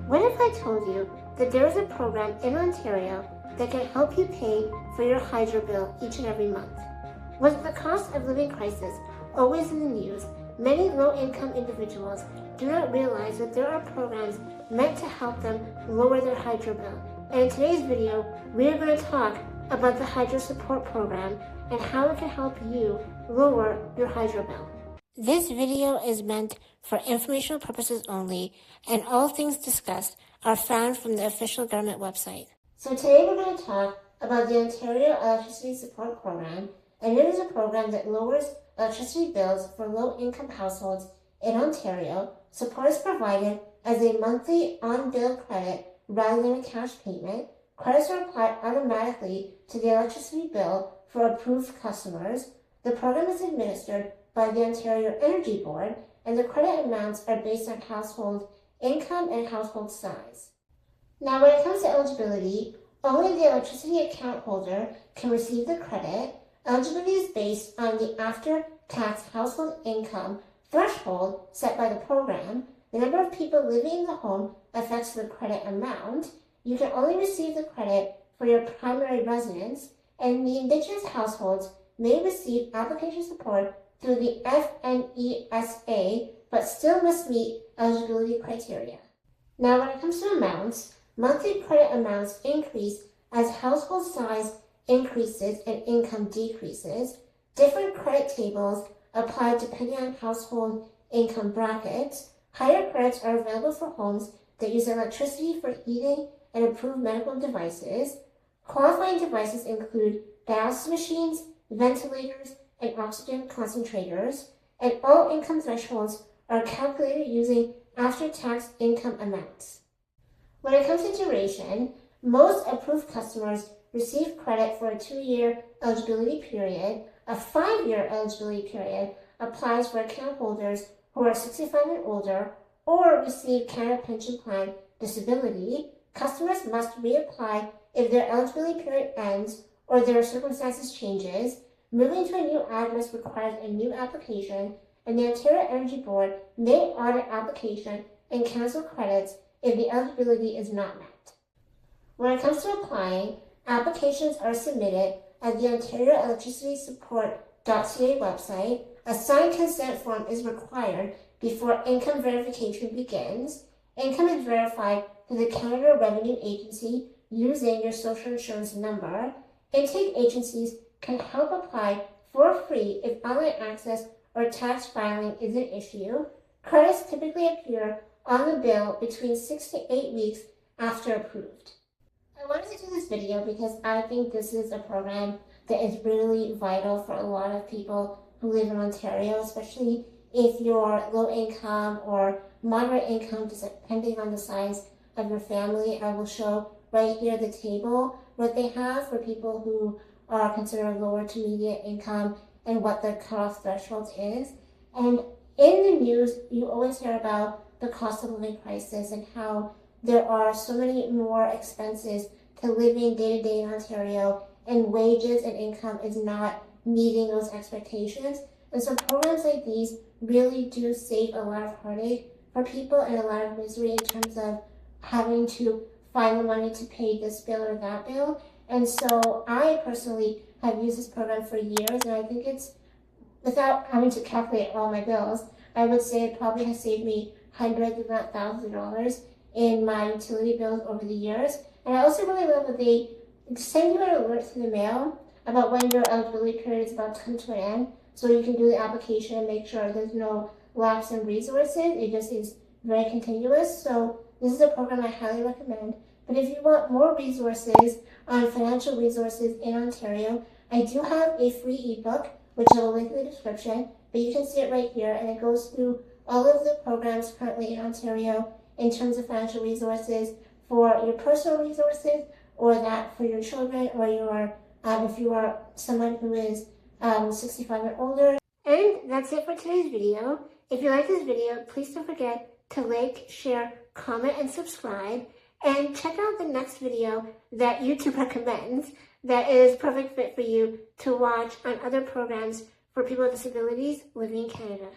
What if I told you that there is a program in Ontario that can help you pay for your hydro bill each and every month? With the cost of living crisis always in the news, many low-income individuals do not realize that there are programs meant to help them lower their hydro bill. And in today's video, we are going to talk about the Hydro Support Program and how it can help you lower your hydro bill. This video is meant for informational purposes only, and all things discussed are found from the official government website. So today we're going to talk about the Ontario Electricity Support Program, and it is a program that lowers electricity bills for low-income households in Ontario. Support is provided as a monthly on-bill credit rather than a cash payment. Credits are applied automatically to the electricity bill for approved customers. The program is administered by the Ontario Energy Board, and the credit amounts are based on household income and household size. Now, when it comes to eligibility, only the electricity account holder can receive the credit. Eligibility is based on the after-tax household income threshold set by the program. The number of people living in the home affects the credit amount. You can only receive the credit for your primary residence, and the Indigenous households may receive application support through the FNESA, but still must meet eligibility criteria. Now, when it comes to amounts, monthly credit amounts increase as household size increases and income decreases. Different credit tables apply depending on household income brackets. Higher credits are available for homes that use electricity for heating and approved medical devices. Qualifying devices include dialysis machines, ventilators, and oxygen concentrators, and all income thresholds are calculated using after-tax income amounts. When it comes to duration, most approved customers receive credit for a 2-year eligibility period. A 5-year eligibility period applies for account holders who are 65 and older or receive Canada Pension Plan Disability. Customers must reapply if their eligibility period ends or their circumstances changes. Moving to a new address requires a new application, and the Ontario Energy Board may audit application and cancel credits if the eligibility is not met. When it comes to applying, applications are submitted at the Ontario Electricity Support.ca website. A signed consent form is required before income verification begins. Income is verified through the Canada Revenue Agency using your social insurance number. Intake agencies can help apply for free if online access or tax filing is an issue. Credits typically appear on the bill between 6 to 8 weeks after approved. I wanted to do this video because I think this is a program that is really vital for a lot of people who live in Ontario, especially if you're low income or moderate income, depending on the size of your family. I will show right here the table, what they have for people who are considered lower to medium income and what the cutoff threshold is. And in the news, you always hear about the cost of living crisis and how there are so many more expenses to living day-to-day in Ontario, and wages and income is not meeting those expectations. And so programs like these really do save a lot of heartache for people and a lot of misery in terms of having to find the money to pay this bill or that bill. And so I personally have used this program for years, and I think it's, without having to calculate all my bills, I would say it probably has saved me hundreds, if not thousands of dollars in my utility bills over the years. And I also really love that they send you an alert to the mail about when your eligibility period is about to come to an end, so you can do the application and make sure there's no lapse in resources. It just is very continuous. So this is a program I highly recommend. But if you want more resources on financial resources in Ontario, I do have a free ebook, which I will link in the description, but you can see it right here, and it goes through all of the programs currently in Ontario in terms of financial resources for your personal resources, or that for your children, or your if you are someone who is 65 and older. And that's it for today's video. If you like this video, please don't forget to like, share, comment, and subscribe. And check out the next video that YouTube recommends that is perfect fit for you to watch on other programs for people with disabilities living in Canada.